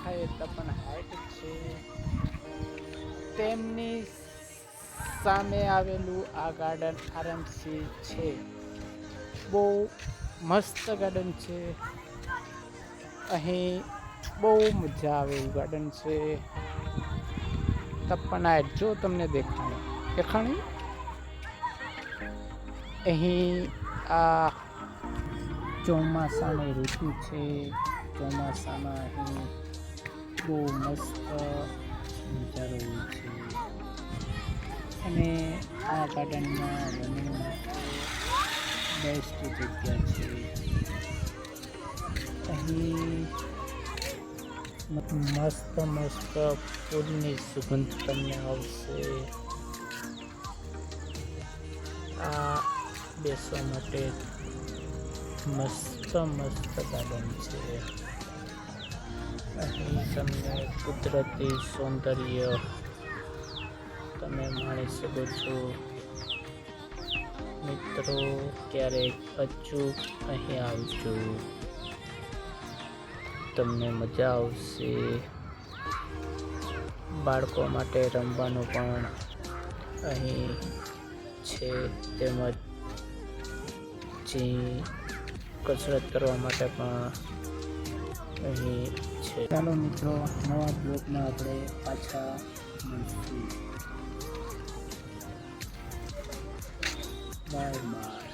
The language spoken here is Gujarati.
દેખાય તો પણ હાઈટ છે તેમની સામે આવેલું આ ગાર્ડન આરામથી છે. બહુ મસ્ત ગાર્ડન છે. અહીં બહુ મજા આવે એવું ગાર્ડન છે. તપન હાઈટ જો તમને દેખાણી અહીં આ ચોમાસાની ઋતુ છે. ચોમાસામાં અહીં બહુ મસ્ત નજારો હોય છે અને આ ગાર્ડનમાં રમવા માટે બેસ્ટ જગ્યા છે. અહીં મસ્ત ફૂલની સુગંધ તમને આવશે. આ બેસવા માટે મસ્ત ગાર્ડન છે. અહીં તમને કુદરતી સૌંદર્ય તમે માણી શકો છો. મિત્રો ક્યારેક અચૂક અહીં આવજો, તમને મજા આવશે. બાળકો માટે રમવાનું પણ અહીં છે, તેમજ કસરત કરવા માટે પણ અહીં છે. ચાલો મિત્રો, નવા બ્લોગમાં આપણે પાછા મળશું. Bye bye.